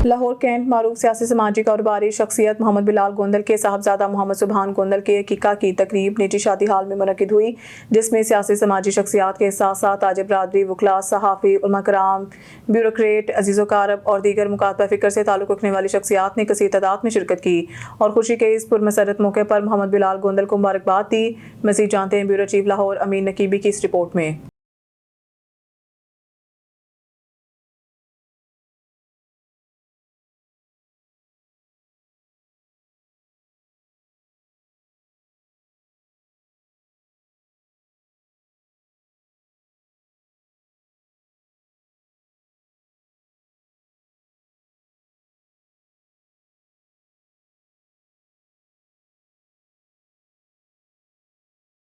Lahore Kent معروف سیاسی سماجی کاروباری شخصیت محمد بلال گوندل کے صاحبزادہ محمد سبحان گوندل کے عقیقہ کی تقریب نجی شادی ہال میں منعقد ہوئی، جس میں سیاسی سماجی شخصیات کے ساتھ ساتھ تاجر برادری، وکلاء، صحافی، علماء کرام، بیوروکریٹ، عزیز وقارب اور دیگر مکاتبہ فکر سے تعلق رکھنے والی شخصیات نے کثیر تعداد میں شرکت کی اور خوشی کے اس پرمسرت موقع پر محمد بلال گوندل کو مبارکباد دی۔ مزید جانتے ہیں بیورو چیف لاہور امین نقیبی کی اس رپورٹ میں۔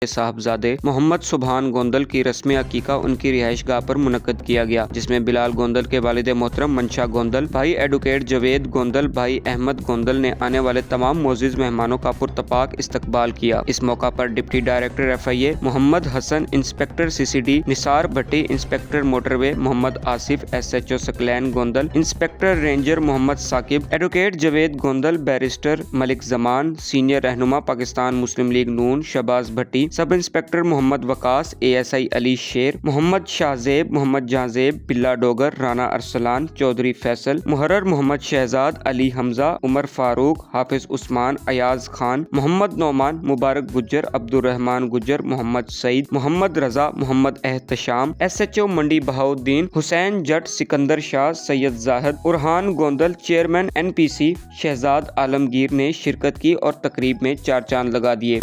صاحبزادے محمد سبحان گوندل کی رسم عقیقہ ان کی رہائش گاہ پر منعقد کیا گیا، جس میں بلال گوندل کے والد محترم منشا گوندل، بھائی ایڈوکیٹ جاوید گوندل، بھائی احمد گوندل نے آنے والے تمام معزز مہمانوں کا پرتپاک استقبال کیا۔ اس موقع پر ڈپٹی ڈائریکٹر FIA محمد حسن، انسپکٹر CCD نثار بھٹی، انسپکٹر موٹر وے محمد Asif, SHO Saqlain Gondal, inspector ranger محمد ثاقب، ایڈوکیٹ جاوید گوندل، بیرسٹر ملک زمان، سینئر رہنما پاکستان مسلم لیگ نون شہباز بھٹی، سب انسپکٹر محمد وقاص، ASI علی شیر، محمد شاہزیب، محمد جہاں بلا ڈوگر، رانا ارسلان، چودھری فیصل، محرر محمد شہزاد، علی حمزہ، عمر فاروق، حافظ عثمان، ایاز خان، محمد نعمان، مبارک گجر، عبد الرحمان گجر، محمد سعید، محمد رضا، محمد احتشام، SHO منڈی بہاؤالدین، حسین جٹ، سکندر شاہ، سید زاہد، ارحان گوندل، چیئرمین NPC شہزاد عالمگیر نے شرکت کی اور تقریب میں چار چاند لگا دیے۔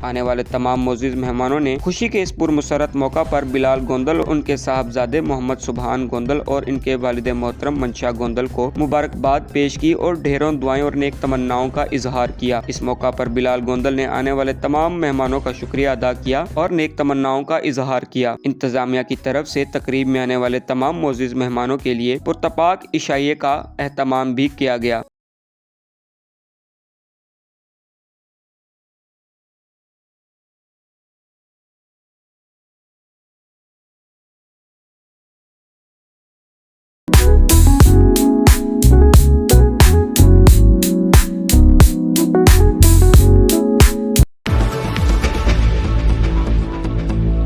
آنے والے تمام معزز مہمانوں نے خوشی کے اس پرمسرت موقع پر بلال گوندل، ان کے صاحبزادے محمد سبحان گوندل اور ان کے والد محترم منشا گوندل کو مبارکباد پیش کی اور ڈھیروں دعائیں اور نیک تمناؤں کا اظہار کیا۔ اس موقع پر بلال گوندل نے آنے والے تمام مہمانوں کا شکریہ ادا کیا اور نیک تمناؤں کا اظہار کیا۔ انتظامیہ کی طرف سے تقریب میں آنے والے تمام معزز مہمانوں کے لیے پرتپاک عشائیے کا اہتمام بھی کیا گیا۔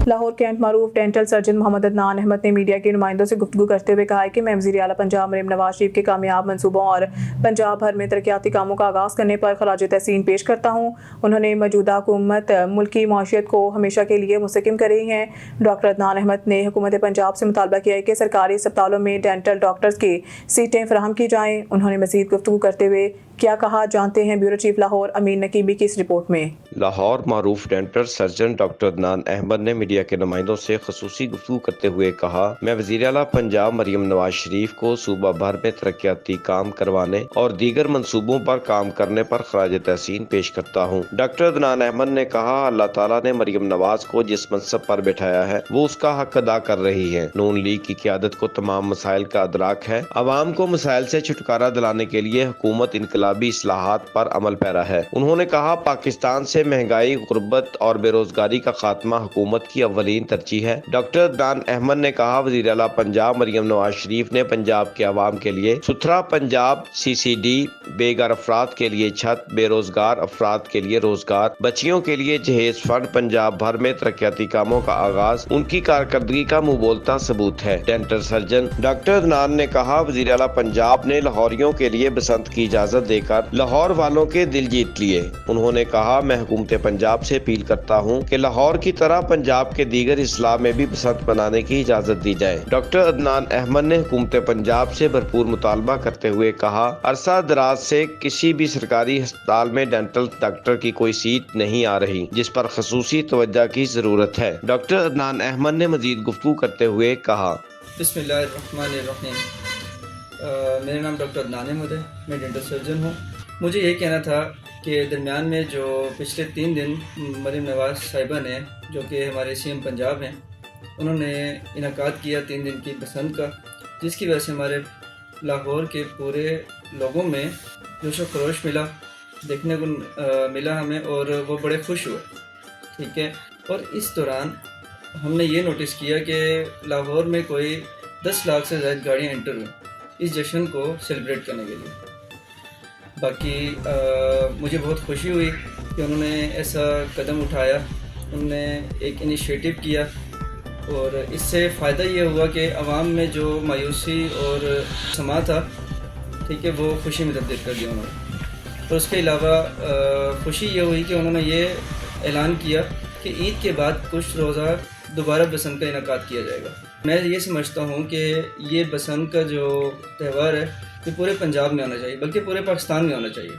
لاہور کینٹ معروف ڈینٹل سرجن محمد عدنان احمد نے میڈیا کے نمائندوں سے گفتگو کرتے ہوئے کہا ہے کہ میں وزیر اعلیٰ پنجاب مریم نواز شریف کے کامیاب منصوبوں اور پنجاب بھر میں ترقیاتی کاموں کا آغاز کرنے پر خراج تحسین پیش کرتا ہوں۔ انہوں نے موجودہ حکومت ملکی معیشت کو ہمیشہ کے لیے مستحکم کر رہی ہے۔ ڈاکٹر عدنان احمد نے حکومت پنجاب سے مطالبہ کیا ہے کہ سرکاری اسپتالوں میں ڈینٹل ڈاکٹرز کی سیٹیں فراہم کی جائیں۔ انہوں نے مزید گفتگو کرتے ہوئے کیا کہا، جانتے ہیں بیورو چیف لاہور امین نقیبی کی اس رپورٹ میں۔ لاہور معروف dental surgeon doctor Adnan Ahmed نے میڈیا کے نمائندوں سے خصوصی گفتگو کرتے ہوئے کہا، میں وزیر اعلیٰ پنجاب مریم نواز شریف کو صوبہ بھر میں ترقیاتی کام کروانے اور دیگر منصوبوں پر کام کرنے پر خراج تحسین پیش کرتا ہوں۔ ڈاکٹر عدنان احمد نے کہا، اللہ تعالیٰ نے مریم نواز کو جس منصب پر بٹھایا ہے وہ اس کا حق ادا کر رہی ہے۔ نون لیگ کی قیادت کو تمام مسائل کا ادراک ہے۔ عوام کو مسائل سے چھٹکارا دلانے کے لیے حکومت انقلابی اصلاحات پر عمل پیرا ہے۔ انہوں نے کہا، پاکستان سے مہنگائی، غربت اور بے روزگاری کا خاتمہ حکومت کی اولین ترجیح ہے۔ ڈاکٹر عدنان احمد نے کہا، وزیر اعلیٰ پنجاب مریم نواز شریف نے پنجاب کے عوام کے لیے ستھرا پنجاب، CCD، بے گھر افراد کے لیے چھت، بے روزگار افراد کے لیے روزگار، بچیوں کے لیے جہیز فنڈ، پنجاب بھر میں ترقیاتی کاموں کا آغاز ان کی کارکردگی کا منہ بولتا ثبوت ہے۔ ڈینٹل سرجن ڈاکٹر عدنان نے کہا، وزیر اعلیٰ پنجاب نے لاہوریوں کے لیے بسنت کی اجازت دے کر لاہور والوں کے دل جیت لیے۔ انہوں نے کہا، میں حکومت پنجاب سے اپیل کرتا ہوں کہ لاہور کی طرح پنجاب کے دیگر اضلاع میں بھی بسنت منانے کی اجازت دی جائے۔ ڈاکٹر عدنان احمد نے حکومت پنجاب سے بھرپور مطالبہ کرتے ہوئے کہا، عرصہ دراز سے کسی بھی سرکاری ہسپتال میں ڈینٹل ڈاکٹر کی کوئی سیٹ نہیں آ رہی، جس پر خصوصی توجہ کی ضرورت ہے۔ ڈاکٹر عدنان احمد نے مزید گفتگو کرتے ہوئے کہا، بسم اللہ الرحمن الرحیم۔ میرا نام ڈاکٹر عدنان احمد ہے، میں ڈینٹل سرجن ہوں۔ مجھے یہ کہنا تھا کہ درمیان میں جو پچھلے 3 دن مریم نواز صاحبہ نے، جو کہ ہمارے CM پنجاب ہیں، انہوں نے انعقاد کیا 3 دن کی بسنت کا، جس کی وجہ سے ہمارے لاہور کے پورے لوگوں میں جوش و خروش ملا देखने को मिला हमें और वो बड़े खुश हुए, ठीक है। और इस दौरान हमने ये नोटिस किया कि लाहौर में कोई 10 लाख से ज़्यादा गाड़ियाँ एंटर हुई इस जश्न को सेलिब्रेट करने के लिए। बाकी मुझे बहुत खुशी हुई कि उन्होंने ऐसा कदम उठाया, उन्होंने एक इनिशिएटिव किया और इससे फ़ायदा ये हुआ कि आवाम में जो मायूसी और समा था, ठीक है, वो खुशी में तब्दील कर दिया उन्होंने। और उसके अलावा खुशी ये हुई कि उन्होंने ये ऐलान किया कि ईद के बाद कुछ रोज़ा दोबारा बसंत का इनेकाद किया जाएगा। मैं ये समझता हूँ कि ये बसंत का जो त्यौहार है ये पूरे पंजाब में होना चाहिए, बल्कि पूरे पाकिस्तान में होना चाहिए।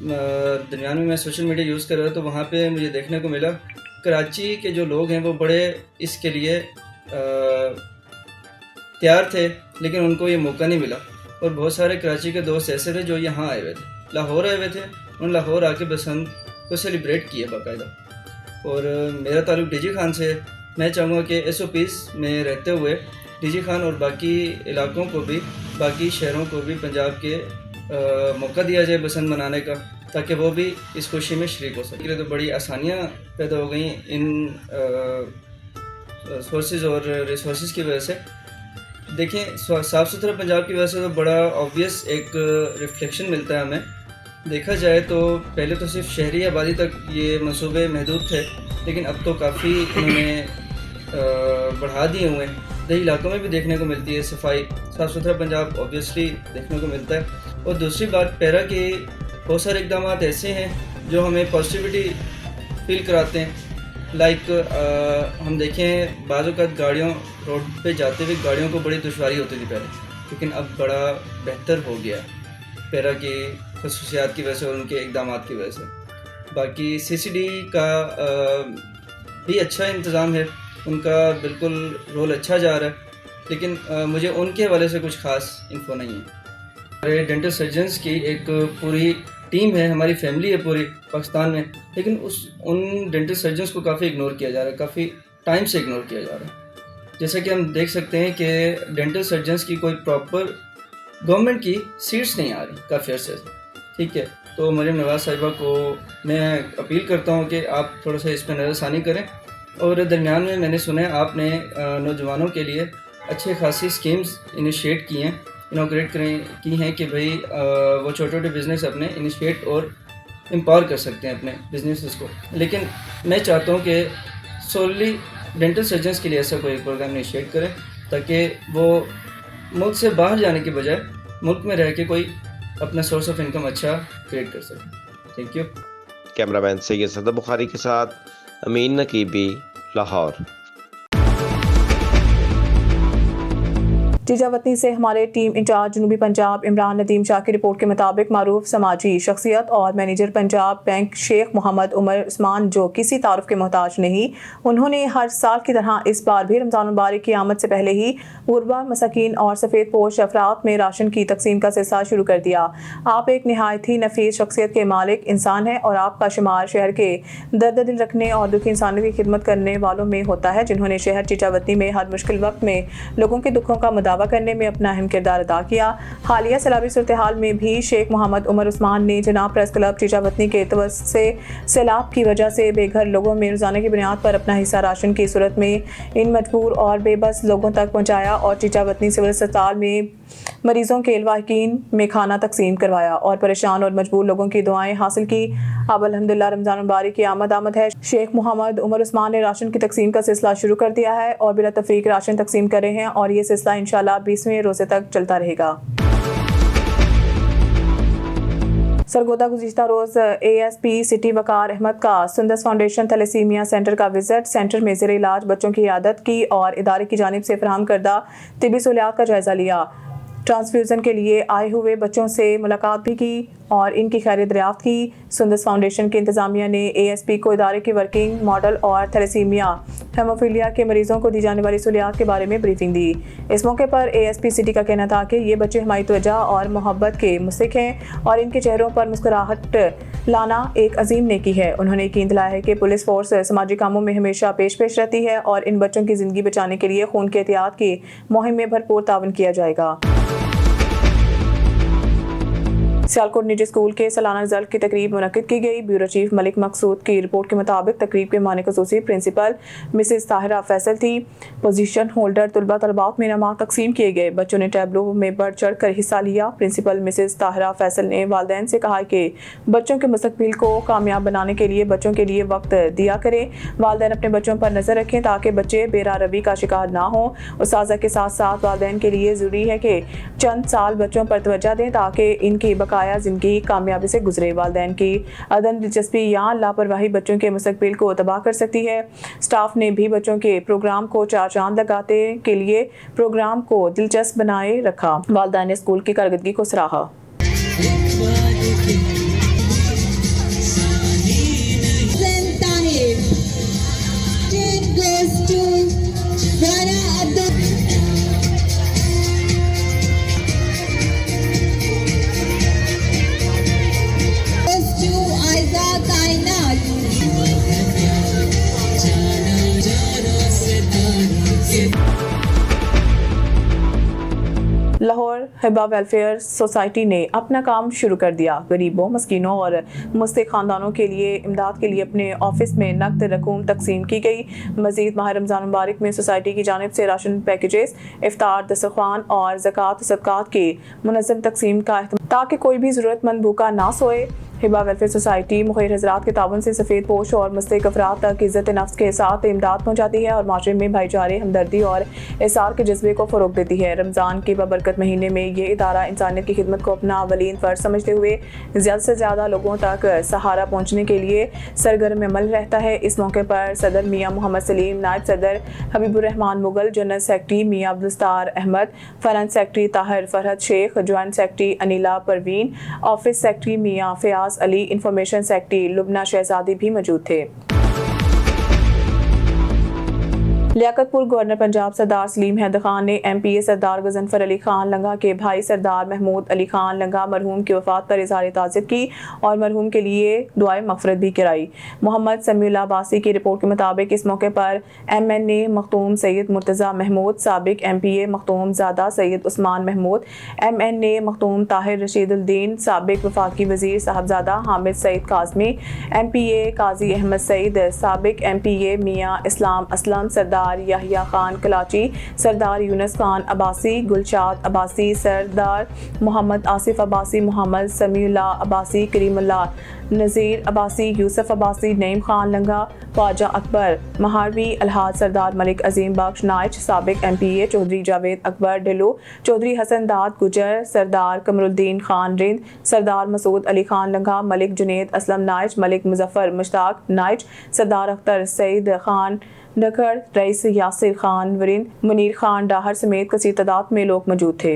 दरमियान में मैं सोशल मीडिया यूज़ कर रहा था, तो वहाँ पे मुझे देखने को मिला कराची के जो लोग हैं वो बड़े इसके लिए तैयार थे, लेकिन उनको ये मौका नहीं मिला। और बहुत सारे कराची के दोस्त ऐसे थे जो यहाँ आए हुए थे, लाहौर आए हुए थे, उन्होंने लाहौर आके बसंत को सेलिब्रेट किया बाकायदा। और मेरा ताल्लुक़ डीजी खान से है। मैं चाहूँगा कि SOPs में रहते हुए डीजी खान और बाकी इलाकों को भी, बाकी शहरों को भी पंजाब के मौका दिया जाए बसंत मनाने का, ताकि वो भी इस खुशी में शरीक हो सके। तो बड़ी आसानियाँ पैदा हो गई इन सोर्सेज और रिसोर्सेज की वजह से। देखें, साफ़ सुथरा पंजाब की वजह से तो बड़ा ऑब्वियस एक रिफ्लेक्शन मिलता है हमें। देखा जाए तो पहले तो सिर्फ शहरी आबादी तक ये मंसूबे महदूद थे, लेकिन अब तो काफ़ी इन्होंने बढ़ा दिए हुए हैं। देही इलाकों में भी देखने को मिलती है सफाई, साफ़ सुथरा पंजाब ऑब्वियसली देखने को मिलता है। और दूसरी बात, पैरा के बहुत सारे इक़दाम ऐसे हैं जो हमें पॉजिटिविटी फील कराते हैं। लाइक हम देखें बाज़ औक़ात गाड़ियों रोड पे जाते हुए गाड़ियों को बड़ी दुश्वारी होती थी पहले, लेकिन अब बड़ा बेहतर हो गया पैरा की खसूसियात की वजह से और उनके इक़दाम की वजह से। बाकी CCD का भी अच्छा इंतज़ाम है, उनका बिल्कुल रोल अच्छा जा रहा है, लेकिन मुझे उनके हवाले से कुछ ख़ास इन्फो नहीं है। हमारे डेंटल सर्जन्स की एक पूरी टीम है, हमारी फैमिली है पूरी पाकिस्तान में, लेकिन उन डेंटल सर्जन्स को काफ़ी इग्नोर किया जा रहा है, काफ़ी टाइम से इग्नोर किया जा रहा है। जैसा कि हम देख सकते हैं कि डेंटल सर्जन्स की कोई प्रॉपर गवर्नमेंट की सीट्स नहीं आ रही काफ़ी अर्से से, ठीक है। तो मरीम नवाज़ साहिबा को मैं अपील करता हूँ कि आप थोड़ा सा इस पर नज़रसानी करें। और दरमियान में मैंने सुना है आपने नौजवानों के लिए अच्छे खासी स्कीम्स इनिशिएट की हैं, इनॉग्रेट की हैं कि भाई वो छोटे छोटे बिज़नेस अपने इनिशिएट और एम्पावर कर सकते हैं अपने बिजनेसेस को। लेकिन मैं चाहता हूँ कि सोली डेंटल सर्जन्स के लिए ऐसा कोई प्रोग्राम इनिशिएट करें, ताकि वो मुल्क से बाहर जाने के बजाय मुल्क में रह के कोई अपना सोर्स ऑफ इनकम अच्छा क्रिएट कर सके। Thank you. कैमरामैन सैयद सदर बुखारी के साथ अमीन नकीबी, लाहौर। जीजावतनी से हमारे टीम इंचार्ज जनूबी पंजाब इमरान नदीम शाह की रिपोर्ट के मुताबिक मारूफ समाजी शख्सियत और मैनेजर पंजाब बैंक शेख मोहम्मद उमर उस्मान, जो किसी तारुफ के मोहताज नहीं, उन्होंने हर साल की तरह इस बार भी रमज़ान मुबारक की आमद से पहले ही गुरबा, मसाकीन और सफ़ेद पोश अफराद में राशन की तकसीम का सिलसिला शुरू कर दिया। आप एक नहायत ही नफीस शख्सियत के मालिक इंसान हैं और आपका शुमार शहर के दर्द दिल रखने और दुखी इंसानियत की खिदमत करने वालों में होता है, जिन्होंने शहर जीजावतनी में हर मुश्किल वक्त में लोगों के दुखों का दावा करने में अपना अहम किरदार अदा किया। हालिया सैलाबी सूरत हाल में भी शेख मोहम्मद उमर उस्मान ने जनाब प्रेस क्लब जीजावतनी के तवज्जुह से सैलाब की वजह से बेघर लोगों में रोजाना की बुनियाद पर अपना हिस्सा राशन की सूरत में इन मजबूर और बेबस लोगों तक पहुंचाया और जीजावतनी सिविल अस्पताल में मरीजों के लवाहिकीन में खाना तकसीम करवाया और परेशान और मजबूर लोगों की दुआएं हासिल की। अब अल्हम्दुलिल्लाह रमज़ान मुबारक की आमद है। शेख मोहम्मद उमर उस्मान ने राशन की तकसीम का सिलसिला शुरू कर दिया है और बिला तफरीक राशन तकसीम कर रहे हैं और ये सिलसिला इंशाल्लाह 20वें रोज़े तक चलता रहेगा। सरगोदा गुज़िश्ता रोज़ ASP सिटी वकार अहमद का सुंदस फाउंडेशन थैलेसीमिया सेंटर का विजिट, सेंटर में ज़ेर इलाज बच्चों की इयादत की और इदारे की जानिब से फराहम करदा तिबी सहूलियात का जायज़ा लिया। ट्रांसफ्यूज़न के लिए आए हुए बच्चों से मुलाकात भी की और इनकी खैर दरियाफ्त की। सुंदस फाउंडेशन के इंतज़ामिया ने ASP को इदारे की वर्किंग मॉडल और थैलेसीमिया हेमोफीलिया के मरीजों को दी जाने वाली सहूलियात के बारे में ब्रीफिंग दी। इस मौके पर ASP सिटी का कहना था कि ये बच्चे हमारी तवज्जो और मोहब्बत के मुस्तहिक़ हैं और इनके चेहरों पर मुस्कुराहट लाना एक अजीम नेकी है। उन्होंने यकीन दिलाया है कि पुलिस फोर्स समाजी कामों में हमेशा पेश रहती है और इन बच्चों की ज़िंदगी बचाने के लिए खून की एहतियात की मुहिम में भरपूर तावन किया जाएगा। सियालकोट निजी स्कूल के सालाना रिजल्ट की तकरीब मुनक्किद की गई। ब्यूरो चीफ मलिक मकसूद की रिपोर्ट के मुताबिक तकरीब के माने खसूसी प्रिंसिपल मिसेस ताहिरा फैसल थी। पोजीशन होल्डर तलबा तलबात में इनामात तकसीम किए गए। बच्चों ने टैबलो में बढ़ चढ़ कर हिस्सा लिया। प्रिंसिपल मिसेस ताहिरा फैसल ने वालिदैन से कहा कि बच्चों के मुस्तकबिल को कामयाब बनाने के लिए बच्चों के लिए वक्त दिया करें। वालिदैन अपने बच्चों पर नजर रखें ताकि बच्चे बेरा रवि का शिकार ना हो। उस्ताज़ा के साथ साथ वालिदैन के लिए ज़रूरी है कि चंद साल बच्चों पर तवज्जो दें ताकि इनकी बकाया ज़िंदगी कामयाबी से गुजरे। वालिदैन की अदम दिलचस्पी या लापरवाही बच्चों के मुस्तकबिल को तबाह कर सकती है। स्टाफ ने भी बच्चों के प्रोग्राम को चार चांद लगाते के लिए प्रोग्राम को दिलचस्प बनाए रखा। वालिदैन ने स्कूल की कारकर्दगी को सराहा। लाहौर हिबा वेलफेयर सोसाइटी ने अपना काम शुरू कर दिया। गरीबों, मस्कीनों और मुस्तहिक खानदानों के लिए इमदाद के लिए अपने ऑफिस में नकद रकूम तकसीम की गई। मजीद माह रमज़ान मुबारक में सोसाइटी की जानिब से राशन पैकेजेस, इफ्तार, दस्तरख्वान और ज़कात सदक़ात की मुनज़्ज़म तकसीम का ताकि कोई भी ज़रूरतमंद भूखा ना सोए। हिबा वेलफेयर सोसाइटी मुखिर हज़रात के ताउन से सफ़ेद पोश और मुस्तहिक अफराद तक इज़्ज़त नफ्स के साथ इमदाद पहुँचाती है और माशरे में भाईचारे, हमदर्दी और इसार के जज्बे को फ़रोग़ देती है। रमज़ान के बबरकत महीने में ये इदारा इंसानियत की खिदमत को अपना अवलीन फ़र्ज़ समझते हुए ज़्यादा से ज़्यादा लोगों तक सहारा पहुँचने के लिए सरगर्म अमल रहता है। इस मौके पर सदर मियाँ मोहम्मद सलीम, नायब सदर Habibur Rahman Mughal, general secretary Mian Abdussattar Ahmad, finance secretary Tahir Farhat Sheikh, joint secretary Anila Parveen, office secretary Mian Fayaz Ali, information secretary Lubna Shahzadi भी मौजूद थे। लियाकतपुर गवर्नर पंजाब सरदार सलीम हैदर खान ने MPA सरदार गजनफर अली खान लंगा के भाई सरदार महमूद अली खान लंगा मरहूम की वफात पर इज़हार ताज़ियत की और मरहूम के लिए दुआए मग़फ़िरत भी कराई। मोहम्मद समीउल्लाह अब्बासी की रिपोर्ट के मुताबिक इस मौके पर MNA मखतूम सैयद मुर्तज़ा महमूद, साबिक MPA मखतूम ज़ादा सैयद उस्मान महमूद, MNA मखतूम ताहिर रशीदुद्दीन, साबिक वफाकी वज़ीर साहबजादा हामिद सईद काज़मी, MPA काजी अहमद सईद, साबिक MPA मियाँ इस्लाम असलम, सरदार याहिया खान कलाची, सरदार यूनुस खान अब्बासी, गुलशाद अब्बासी, सरदार मोहम्मद आसिफ अब्बासी, मोहम्मद समीउल्लाह अब्बासी, करीमुल्लाह नज़ीर अब्बासी, यूसुफ अब्बासी, नईम खान लंगा, ख्वाजा अकबर महारवी, अलहाज सरदार मलिक अजीम बख्श नाइच, साबिक MPA चौधरी जावेद अकबर डिलो, चौधरी हसन दाद गुजर, सरदार कमरुद्दीन खान रिंद, सरदार मसूद अली खान लंगा, मलिक जुनेद असलम नाइच, मलिक मुजफ्फर मुश्ताक नाइच, सरदार अख्तर सईद खान नखर, रईस यासिर खान वरिंद, मुनीर खान डाहर समेत कसीर तादाद में लोग मौजूद थे।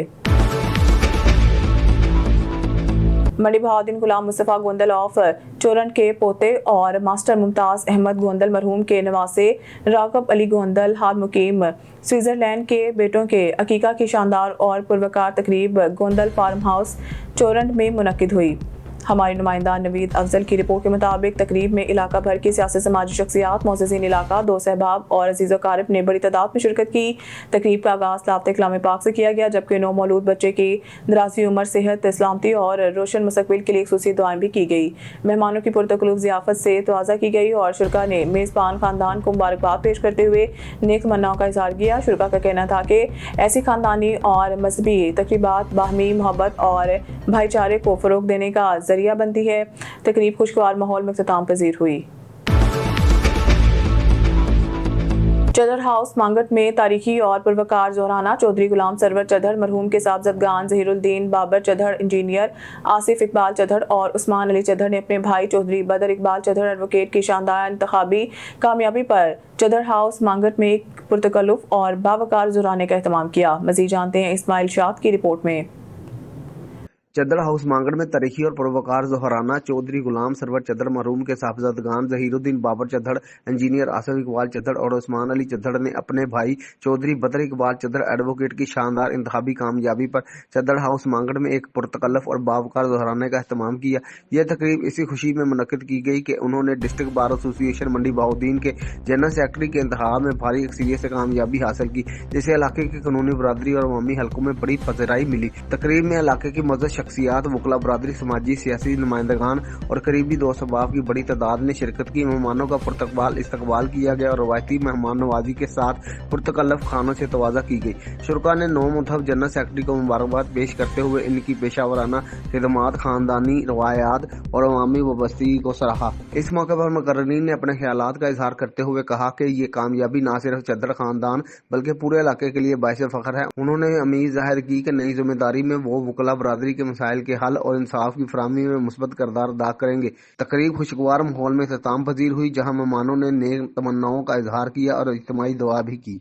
मंडी बहाउद्दीन गुलाम मुस्तफ़ा गोंदल ऑफ चोरन के पोते और मास्टर मुमताज़ अहमद गोंदल मरहूम के नवासे राग़ब अली गोंदल हाल मुकीम स्विट्ज़रलैंड के बेटों के अकीका की शानदार और पुरवकार तकरीब गोंदल फार्म हाउस चोरन में मुनक्किद हुई। हमारी नुमाइंदा नवीद अफजल की रिपोर्ट के मुताबिक तकरीब में इलाका भर की सियासी समाजी शख्सियात, मोअज़्ज़िज़ीन इलाका, दोस्त अहबाब और अजीज़ व क़ारिब ने बड़ी तादाद में शिरकत की। तकरीब का आगाज़ लाफ्ते कलाम पाक से किया गया, जबकि नौ मौलूद बच्चे की दराज़ी उम्र, सेहत, सलामती और रोशन मुस्तक़बिल के लिए ख़ुसूसी दुआएं भी की गई। मेहमानों की पुरतकल्लुफ़ ज़ियाफ़त से तवाज़ा की गई और शुरका ने मेज़बान ख़ानदान को मुबारकबाद पेश करते हुए नेक तमन्नाओं का इज़हार किया। शुरका का कहना था कि ऐसी ख़ानदानी और मज़हबी तक़रीबात बाहमी मोहब्बत और भाईचारे को फ़रोग़ देने का ज़रिया बनती है। तकरीब खुशगवार माहौल में इख्तिताम पजीर हुई। चदर हाउस मांगट में तारीखी और पुरवकार जोहराना चौधरी गुलाम सरवर चदर मरहूम के साहबजादगान ज़हीरुद्दीन बाबर चदर, इंजीनियर आसिफ इकबाल चदर और उस्मान अली चदर ने अपने भाई चौधरी बदर इकबाल चदर एडवोकेट की शानदार इंतखाबी कामयाबी पर चदर हाउस मांगट में एक पुरतकल्लुफ़ और बावकार जोहराने का एहतमाम किया। मज़ीद जानते हैं इस्माइल शाद की रिपोर्ट में। चदर हाउस मांगड़ में तारीखी और पुरवकार जोहराना चौधरी गुलाम सरवर चदर मरहूम के साहबजादगान ज़हीरुद्दीन बाबर चदर, इंजीनियर आसिफ इकबाल चदर और उस्मान अली चदर ने अपने भाई चौधरी बदर इकबाल चदर एडवोकेट की शानदार इंतखाबी कामयाबी पर चदर हाउस मांगड़ में एक पुरतकल्लुफ़ और बावकार जोहराने का एहतमाम किया। यह तकरीब इसी खुशी में मुनक्किद की गई कि उन्होंने डिस्ट्रिक्ट बार एसोसिएशन मंडी बहाउद्दीन के जनरल सेक्रेटरी के इंतखाब में भारी अक्सरियत से कामयाबी हासिल की, जिससे इलाके की कानूनी बरादरी और अवामी हलकों में बड़ी पज़राई मिली। तकरीब में इलाके की मुअज़्ज़ज़ शख्सियात, वकला बरादरी, समाजी सियासी नुमाइंदगान और करीबी दोस्त अहबाब की बड़ी तादाद ने शिरकत की। मेहमानों का पुरतकबाल इस्तकबाल किया गया और रवायती मेहमान नवाजी के साथ पुरतकल्लफ खानों से तवाज़ा की गई। शुरका ने नौ मुंतखब जनरल सेक्रेटरी को मुबारकबाद पेश करते हुए इनकी पेशावराना खिदमात, खानदानी रवायात और अवामी वाबस्तगी को सराहा। इस मौके पर मुकर्ररीन ने अपने ख्यालात का इजहार करते हुए कहा कि ये कामयाबी न सिर्फ चद्दर खानदान बल्कि पूरे इलाके के लिए बाइस फख्र है। उन्होंने उम्मीद जाहिर की कि नई जिम्मेदारी में वो वकला बरादरी के मसाइल के हल और इंसाफ की फराहमी में मुस्बत किरदार अदा करेंगे। तकरीब खुशगवार माहौल में इख्तिताम पजीर हुई, जहाँ मेहमानों ने नेक तमन्नाओं का इजहार किया और इज्तिमाई दुआ भी की।